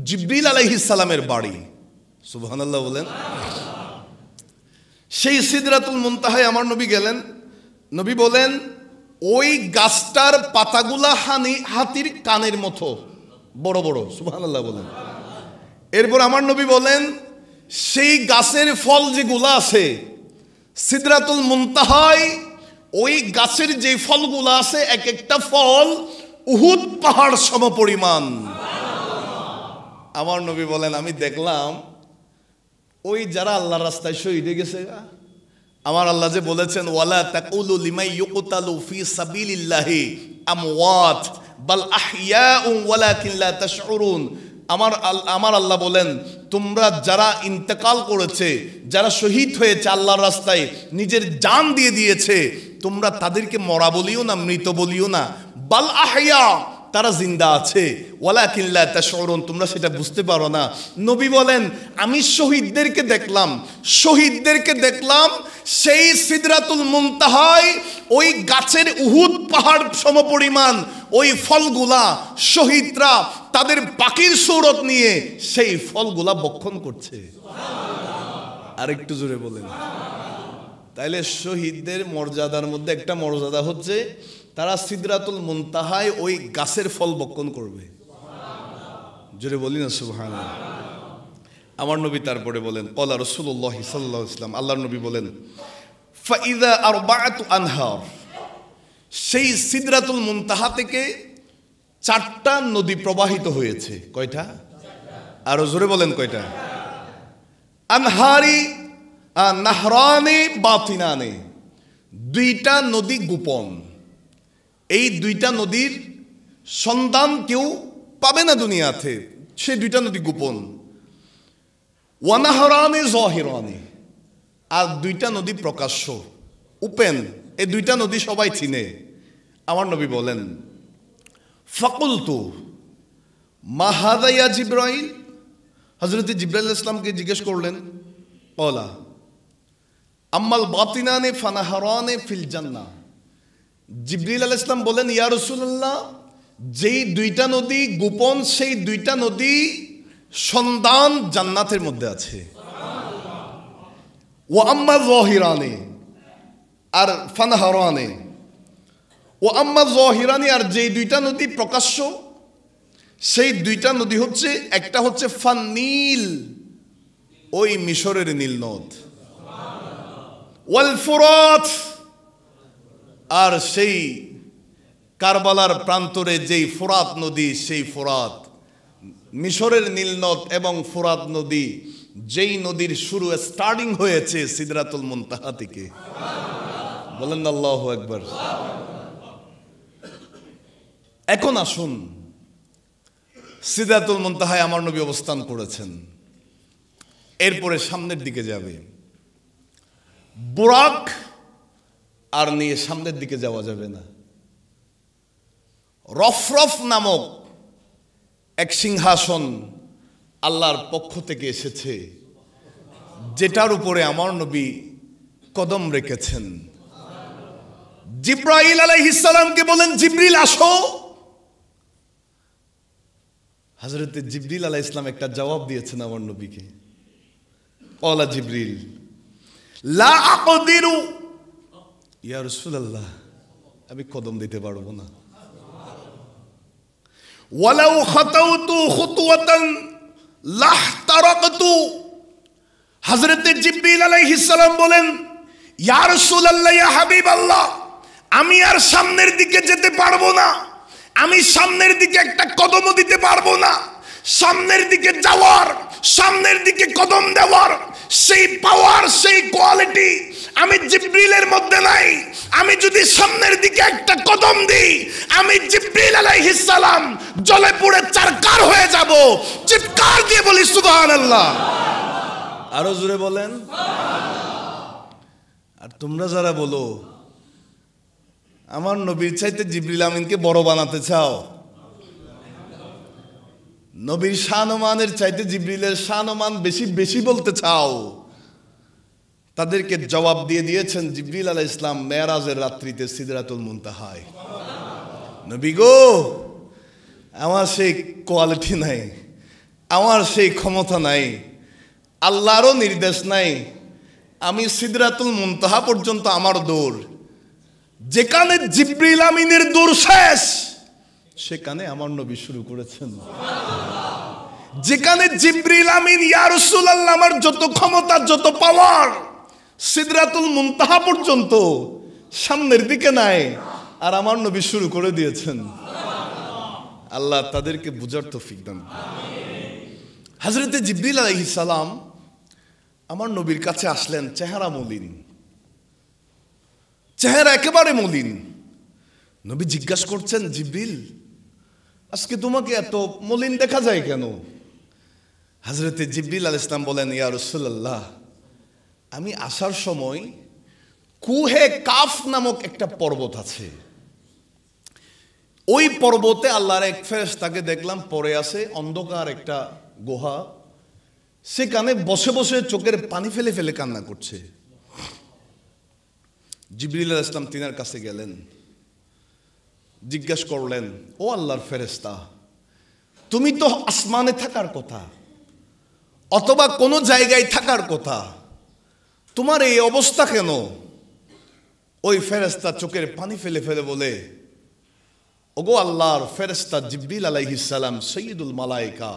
জিবরিল আলাইহিস সালামের বাড়ি। সুবহানাল্লাহ বলেন। সেই সিদরাতুল মুনতাহায় আমার নবী গেলেন। নবী বলেন, ওই গাছটার পাতাগুলা হাতির কানের মতো বড় বড়। সুবহানাল্লাহ বলেন। এরপর আমার নবী বলেন, সেই গাছের ফল যেগুলো আছে সিদরাতুল মুনতাহায়, ওই গাছের যে ফলগুলো আছে এক একটা ফল উহুদ পাহাড় সমপরিমাণ। আমার নবী বলেন, আমি দেখলাম ওই যারা আল্লাহর রাস্তায় শহীদ হয়ে গেছে, আমার আল্লাহ যে বলেছেন ওয়ালা তাকুলু লিমাই ইউকতালু ফি সাবিলিল্লাহি আমওয়াত বাল আহইয়াউন ওয়ালাকিন লা তাশউরুন। আমার আল্লাহ বলেন, তোমরা যারা ইন্তেকাল করেছে, যারা শহীদ হয়েছে আল্লাহর রাস্তায়, নিজের জান দিয়ে দিয়েছে, তোমরা তাদেরকে মরা বলিও না, মৃত বলিও না। বাল আহইয়া, তারা জিন্দা আছে। ওয়ালাকিন লা তাশউরুন, তোমরা সেটা বুঝতে পারো না। নবী বলেন, আমি শহীদদেরকে দেখলাম সেই সিদরাতুল মুনতাহায়, ওই গাছের উহুদ পাহাড় সমপরিমাণ ওই ফলগুলা শহীদরা তাদের পাখির সূরত নিয়ে সেই ফলগুলা ভক্ষণ করছে। আরেকটু জোরে বলেন। তাইলে শহীদদের মর্যাদার মধ্যে একটা মর্যাদা হচ্ছে তারা সিদরাতুল মুনতাহায় ওই গাছের ফল ভক্ষণ করবে। জোরে বলি না সুবহানাল্লাহ। আমার নবী তারপরে বলেন, ক্বালা রাসূলুল্লাহ সাল্লাল্লাহু আলাইহি ওয়াসাল্লাম, আল্লাহর নবী বলেন, ফাইদা আরবাআতু আনহার, সেই সিদরাতুল মুনতাহা থেকে 4টা নদী প্রবাহিত হয়েছে। কয়টা? আরো জোরে বলেন কয়টা? আনহারি নাহরানে বাতিনানে, 2টা নদী গোপন। এই 2টা নদীর সন্ধান কেউ পাবে না দুনিয়াতে, সেই 2টা নদী গোপন। ওয়ানাহরানে জাহিরানে, আর 2টা নদী প্রকাশ্য, ওপেন। এই 2টা নদী সবাই চিনে। আমার নবী বলেন, ফাকুলতু মা হাযা ইয়া জিবরাইল, হযরত জিবরাইল আলাইহিস সালামকে জিজ্ঞেস করলেন, ক্বালা আম্মাল বাতিনানে ফানাহরানে ফিল জান্নাহ। জিবরিল আলাইহিস সালাম বলেন, ইয়া রাসূলুল্লাহ, যেই 2টা নদী গোপন, সেই 2টা নদী সন্ধান জান্নাতের মধ্যে আছে। ওয়া আম্মা যাহিরানে, আর ফানাহরানে, ওয়া আম্মা যাহিরানে, আর যেই 2টা নদী প্রকাশ্য, সেই 2টা নদী হচ্ছে, একটা হচ্ছে ফান্নীল, ওই মিশরের নীল নদ, ওয়াল ফুরাত, আর সেই কারবালার প্রান্তরে যেই ফুরাত নদী, সেই ফুরাত, মিশরের নীল নদ এবং ফুরাত নদী, যেই নদীর শুরু স্টার্টিং হয়েছে সিদরাতুল মুনতাহা থেকে। বলেন আল্লাহু আকবার। এখন আসুন, সিদরাতুল মুনতাহায় আমার নবী অবস্থান করেছেন, এরপরে সামনের দিকে যাবে। বুরাক আর নিয়ে সামনের দিকে যাওয়া যাবে না। রফরফ নামক এক সিংহাসন আল্লাহর পক্ষ থেকে এসেছে, যেটার উপরে আমার নবী কদম রেখেছেন। জিবরাইল আলাইহিস সালামকে বলেন, জিবরিল আসো। হযরত জিবরিল আলাইহিস সালাম একটা জবাব দিয়েছেন আমার নবীকে, ক্বালা জিবরিল লা আকদিরু ইয়া রাসূলুল্লাহ, আমি কদম দিতে পারবো না। ওয়ালাউ খাতাউতু খুতওয়াতান লাহতারাকতু। হযরত জিবরিল আলাইহিস সালাম বলেন, ইয়া রাসূলুল্লাহ, ইয়া হাবিবাল্লাহ, আমি আর সামনের দিকে যেতে পারবো না, আমি সামনের দিকে একটা কদমও দিতে পারবো না। সামনের দিকে যাওয়ার, সামনের দিকে কদম দেওয়ার সেই পাওয়ার, সেই কোয়ালিটি আমি জিবরিলের মধ্যে নাই। আমি যদি সামনের দিকে একটা কদম দিই, আমি জিবরিল আলাইহিস সালাম জ্বলে পুড়ে চারকার হয়ে যাব। চিৎকার দিয়ে বলি সুবহানাল্লাহ। আরো জোরে বলেন। আর তোমরা যারা বলো আমার নবীর চাইতে জিবরিল আমিনকে বড় বানাতে চাও, নবীর শানমানের চাইতে জিবরিলের শানমান বেশি বেশি বলতে চাও, তাদেরকে জবাব দিয়ে দিয়েছেন জিবরিল আলাইহিস সালাম মেরাজের রাত্রিতে সিদরাতুল মুনতাহায়। নবী গো, আমার সেই কোয়ালিটি নাই, আমার সেই ক্ষমতা নাই, আল্লাহরও নির্দেশ নাই। আমি সিদরাতুল মুনতাহা পর্যন্ত আমার দৌড়, যেখানে জিবরিল আমিনের দৌড় শেষ, সেখানে আমার নবী শুরু করেছেন। যেখানে জিবরিল আমিন ইয়া রাসূলুল্লাহ আমার যত ক্ষমতা, যত পাওয়ার, সিদরাতুল মুনতাহা পর্যন্ত সামনের দিকে নাই, আর আমার নবী শুরু করে দিয়েছেন। আল্লাহ তাদেরকে বুঝার তৌফিক দান। হযরত জিবরিল আলাইহিস সালাম আমার নবীর কাছে আসলেন, চেহারা মলিন, চেহারা একেবারে মলিন। নবী জিজ্ঞাসা করছেন, জিবরিল, আজকে তোমাকে এত মলিন দেখা যায় কেন? হযরতে জিবরিল আলাইহিস সালাম বলেন, ইয়া রাসূলুল্লাহ, আমি আসার সময় কুহে কাফ নামক একটা পর্বত আছে, ওই পর্বতে আল্লাহর এক ফেরেশতাকে দেখলাম পড়ে আছে, অন্ধকার একটা গুহা, সেখানে বসে বসে চোখের পানি ফেলে ফেলে কান্না করছে। জিবরিল আলাইহিস সালাম তিনার কাছে গেলেন, জিজ্ঞাসা করলেন, ও আল্লাহর ফেরেশতা, তুমি তো আসমানে থাকার কথা অথবা কোনো জায়গায় থাকার কথা, তোমার এই অবস্থা কেন? ওই ফেরেশতা চোখের পানি ফেলে ফেলে বলে, ওগো আল্লাহর ফেরেশতা জিবরিল আলাইহিস সালাম, সাইয়্যিদুল মালায়েকা,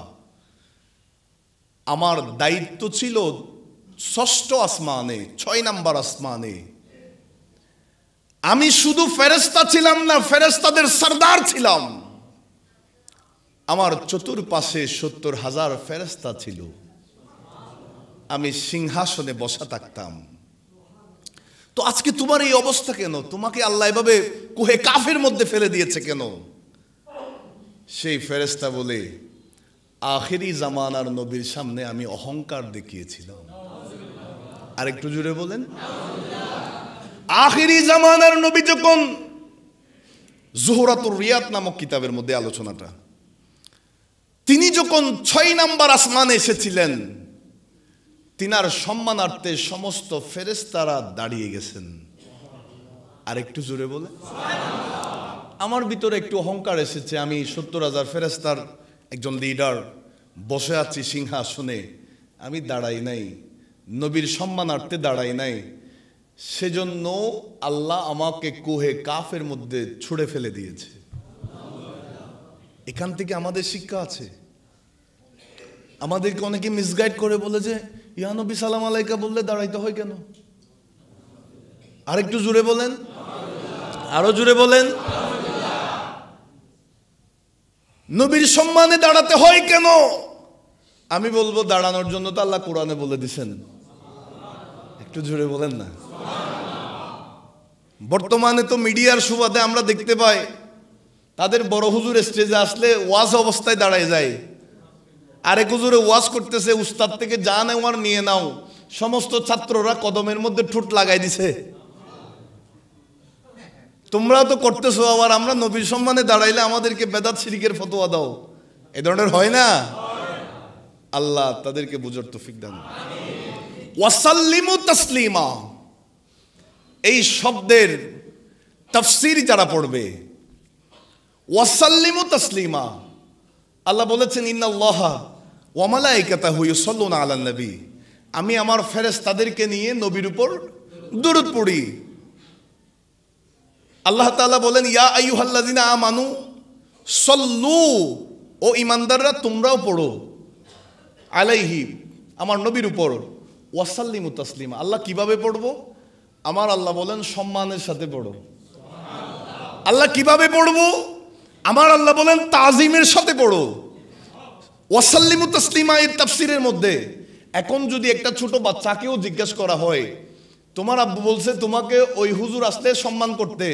আমার দায়িত্ব ছিল ৬ষ্ঠ আসমানে, ৬ নাম্বার আসমানে। আমি শুধু ফেরেশতা ছিলাম না, ফেরেশতাদের সরদার ছিলাম। আমার চতুর্পাশে ৭০,০০০ ফেরেশতা ছিল, আমি সিংহাসনে বসা থাকতাম। তো আজকে তোমার এই অবস্থা কেন? তোমাকে আল্লাহ এভাবে কুহে কাফের মধ্যে ফেলে দিয়েছে কেন? সেই ফেরেশতা বলে, আখিরি জামানার নবীর সামনে আমি অহংকার দেখিয়েছিলাম। আর একটু জুড়ে বলেন, আখিরি জামানার নবী যখন, জুহরাতুর রিয়াদ নামক কিতাবের মধ্যে আলোচনাটা, তিনি যখন ৬ নাম্বার আসমানে এসেছিলেন, তিনার সম্মানার্থে সমস্ত ফেরেশতারা দাঁড়িয়ে গেছেন। আর একটু জোরে বলে, আমার ভিতরে একটু অহংকার এসেছে, আমি ৭০,০০০ ফেরেশতার একজন লিডার, বসে আছি সিংহাসনে, আমি দাঁড়াই নাই, নবীর সম্মানার্থে দাঁড়াই নাই, সেজন্য আল্লাহ আমাকে কুহে কাফের মধ্যে ছুঁড়ে ফেলে দিয়েছে। এখান থেকে আমাদের শিক্ষা আছে। আমাদেরকে অনেকে মিসগাইড করে বলে যে, ইয়া নবী সালাম আলাইকা বললে দাঁড়াইতে হয় কেন? আরেকটু জোরে বলেন, আরো জোরে বলেন, নবীর সম্মানে দাঁড়াতে হয় কেন? আমি বলবো, দাঁড়ানোর জন্য তো আল্লাহ কোরআনে বলে দিছেন। একটু জোরে বলেন না। বর্তমানে তো মিডিয়ার সুবাদে আমরা দেখতে পাই, তাদের বড় হুজুর স্টেজে আসলে ওয়াজ অবস্থায় দাঁড়ায় যায়, আরেক হুজুরে ওয়াজ করতেছে, উস্তাদ থেকে যা নেওয়ার নিয়ে নাও, সমস্ত ছাত্ররা কদমের মধ্যে ঠোঁট লাগাই দিছে। তোমরাও তো করতেছো, আবার আমরা নবীর সম্মানে দাঁড়াইলে আমাদেরকে বেদাত শিরকের ফতোয়া দাও, এ ধরনের হয় না? আল্লাহ তাদেরকে বুঝার তৌফিক দান। ওয়াসাল্লিমু তাসলিমা, এই শব্দের তাফসীর যারা পড়বে, ওয়াসাল্লিমু তাসলিমা, আল্লাহ বলেছেন, ইন্নাল্লাহা ওয়া মালাইকাতাহু ইউসাল্লুনা আলান নবী, আমি আমার ফেরেশতাদেরকে নিয়ে নবীর উপর দরুদ পড়ি। আল্লাহ তাআলা বলেন, ইয়া আইয়ুহাল্লাযিনা আমানু সাল্লু, ও ঈমানদাররা তোমরাও পড়ো, আলাইহি, আমার নবীর উপর, ওয়াসাল্লিমু তাসলিমা। আল্লাহ কিভাবে পড়বো? আমার আল্লাহ বলেন, সম্মানের সাথে পড়ো। আল্লাহ কিভাবে পড়বো? আমার আল্লাহ বলেন, তাজিমের সাথে পড়ো। ওয়াসাল্লিমু তাসলিমা এর তাফসীরের মধ্যে, এখন যদি একটা ছোট বাচ্চাকেও জিজ্ঞাসা করা হয়, তোমার আব্বু বলছে তোমাকে ওই হুজুর আসলে সম্মান করতে,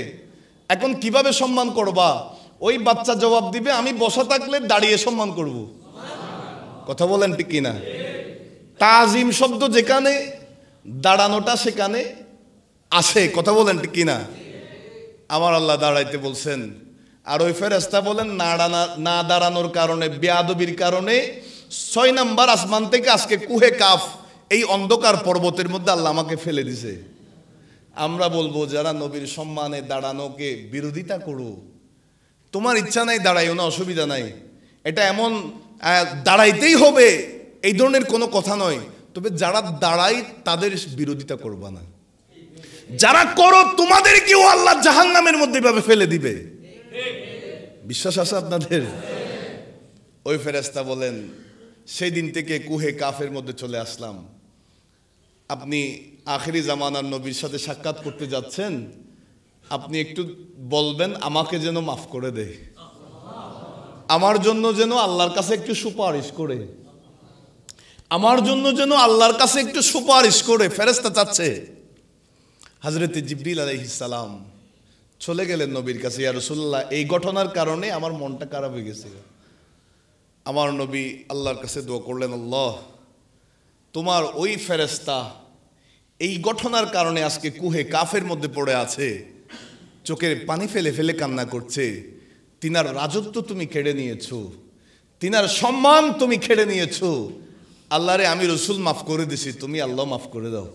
এখন কিভাবে সম্মান করবা? ওই বাচ্চা জবাব দিবে, আমি বসা থাকলে দাঁড়িয়ে সম্মান করব। কথা বলেন ঠিক কিনা? তাজিম শব্দ যেখানে, দাঁড়ানোটা সেখানে আসে। কথা বলেন ঠিক কিনা? আমার আল্লাহ দাঁড়াইতে বলছেন, আর ওই ফেরেশতা বলেন, না দাঁড়ানোর কারণে, বেয়াদবির কারণে ৬ নাম্বার আসমান থেকে আজকে কুহে কাফ, এই অন্ধকার পর্বতের মধ্যে আল্লাহ আমাকে ফেলে দিছে। আমরা বলবো, যারা নবীর সম্মানে দাঁড়ানোকে বিরোধিতা করো, তোমার ইচ্ছা নাই দাঁড়াইও না, অসুবিধা নাই, এটা এমন দাঁড়াইতেই হবে এই ধরনের কোনো কথা নয়। তবে যারা দাঁড়ায় তাদের বিরোধিতা করবা না, যারা করো তোমাদেরকেও আল্লাহ জাহান্নামের মধ্যে ভাবে ফেলে দিবে। বিশ্বাস আছে আপনাদের? ওই ফেরেশতা বলেন, সেই দিন থেকে কুহে কাফের মধ্যে চলে আসলাম। আপনি আখেরি জামানার নবীর সাথে সাক্ষাৎ করতে যাচ্ছেন, আপনি একটু বলবেন আমাকে যেন মাফ করে দেয়, আমার জন্য যেন আল্লাহর কাছে একটু সুপারিশ করে, আমার জন্য যেন আল্লাহর কাছে একটু সুপারিশ করে। ফেরেশতা চাচ্ছে হযরত জিবরিল আলাইহিস সালাম চলে গেলেন নবীর কাছে, ইয়া রাসূলুল্লাহ এই ঘটনার কারণে আমার মনটা খারাপ হয়ে গেছে। আমার নবী আল্লাহর কাছে দোয়া করলেন, আল্লাহ তোমার ওই ফেরেশতা এই ঘটনার কারণে আজকে কুহে কাফের মধ্যে পড়ে আছে, চোখের পানি ফেলে ফেলে কান্না করছে, তিনার রাজত্ব তুমি কেড়ে নিয়েছো, তিনার সম্মান তুমি কেড়ে নিয়েছো। আল্লাহরে আমি রসুল মাফ করে দিছি, তুমি আল্লাহ মাফ করে দাও।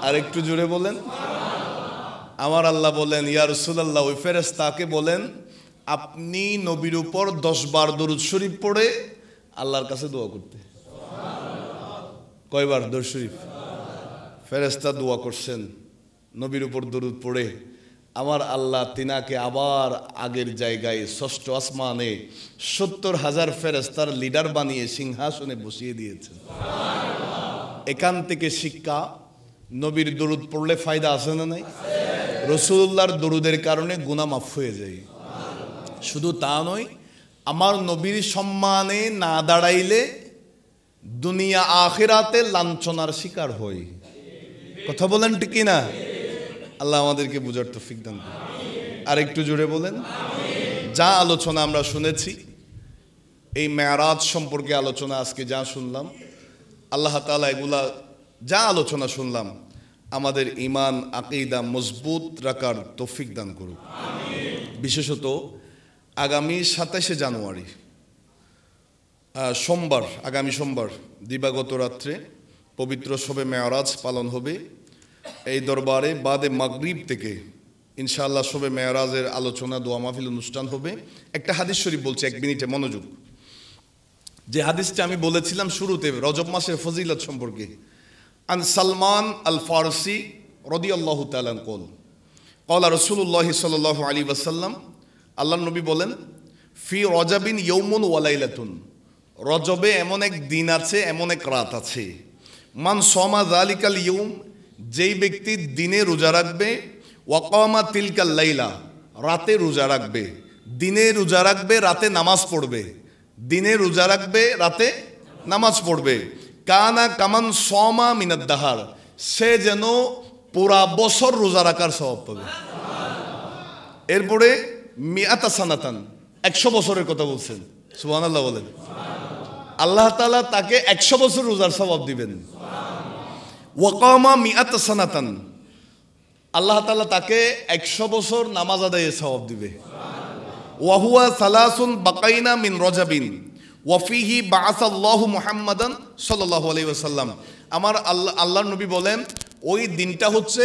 আর একটু জোরে বলেন। আমার আল্লাহ বলেন, ইয়া রাসূলুল্লাহ ওই ফেরেশতাকে বলেন আপনি নবীর উপর 10 বার দরুদ শরীফ পড়ে আল্লাহর কাছে দোয়া করতে। কয়বার দরুদ শরীফ? ফেরেশতা দোয়া করছেন নবীর উপর দরুদ পড়ে, আমার আল্লাহ তিনাকে আবার আগের জায়গায় ষষ্ঠ আসমানে 70,000 ফেরেশতার লিডার বানিয়ে সিংহাসনে বসিয়ে দিয়েছেন। এখান থেকে শিক্ষা, নবীর দরুদ পড়লে ফায়দা আছে না নাই? রাসূলুল্লাহর দরুদের কারণে গুনাহ মাফ হয়ে যায়। শুধু তা নয়, আমার নবীর সম্মানে না দাঁড়াইলে দুনিয়া আখিরাতে লাঞ্ছনার শিকার হই। কথা বলেন ঠিক না? আল্লাহ আমাদেরকে বুঝার তৌফিক দান করুন। আর একটু জোরে বলেন। যা আলোচনা আমরা শুনেছি, এই মেরাজ সম্পর্কে আলোচনা আজকে যা শুনলাম, আল্লাহ তাআলা এগুলা যা আলোচনা শুনলাম আমাদের ঈমান আকীদা মজবুত রাখার তৌফিক দান করুন। বিশেষত আগামী 27শে জানুয়ারি সোমবার, আগামী সোমবার দিবাগত রাত্রে পবিত্র শবে মেরাজ পালন হবে। এই দরবারে বাদে মাগরিব থেকে ইনশাআল্লাহ শবে মেরাজের আলোচনা, দোয়া মাহফিল অনুষ্ঠান হবে। একটা হাদিস শরীফ বলছে, 1 মিনিটে মনোযোগ। যে হাদিসটা আমি বলেছিলাম শুরুতে রজব মাসের ফজিলত সম্পর্কে, আন সালমান আল ফারসি রাদিয়াল্লাহু তাআলা আনহু ক্বালা রাসূলুল্লাহ সাল্লাল্লাহু আলাইহি ওয়াসাল্লাম, আল্লাহর নবী বলেন, ফি রজাবিন ইয়াউমুন ওয়া লাইলাতুন, রজবে এমন এক দিন আছে, এমন এক রাত আছে, মান সামা যালিকাল ইয়াউম, যেই ব্যক্তি দিনে রোজা রাখবে, ওয়াকামা তিলকাল লাইলা, রাতে রোজা রাখবে, দিনে রোজা রাখবে, রাতে নামাজ পড়বে, দিনে রোজা রাখবে, রাতে নামাজ পড়বে, কানা কামান সমা মিনাদ দাহার, সে যেন পুরা বছর রোজা রাখার সওয়াব পাবে। এরপরে মিয়াতা সানাতান, 100 বছরের কথা বলছেন। সুবহানাল্লাহ বলেন। আল্লাহ তাআলা তাকে 100 বছর রোজার সওয়াব দিবেন। ওয়াকামা মিয়াতা সানাতান, আল্লাহ তাআলা তাকে 100 বছর নামাজ আদায়ের সওয়াব দিবে। ওয়াহুয়া সালাসুন বাকাইনা মিন রজাবিন ওয়াফিহি বাআসাল্লাহু মুহাম্মাদান সাল্লাল্লাহু আলাইহি ওয়াসাল্লাম। আমার আল্লাহর নবী বলেন, ওই দিনটা হচ্ছে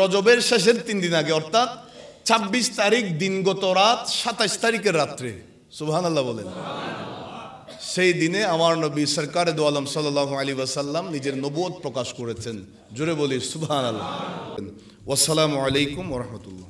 রজবের শেষের 3 দিন আগে, অর্থাৎ 26 তারিখ দিনগত রাত, 27 তারিখের রাত্রে। সুবহানাল্লাহ বলেন। সেই দিনে আমার নবী সরকারে দো আলম সাল্লাল্লাহু আলাইহি ওয়াসাল্লাম নিজের নবুয়ত প্রকাশ করেছেন। জোরে বলি সুবহানাল্লাহ। ওয়াসসালামু আলাইকুম ওয়া রাহমাতুল্লাহ।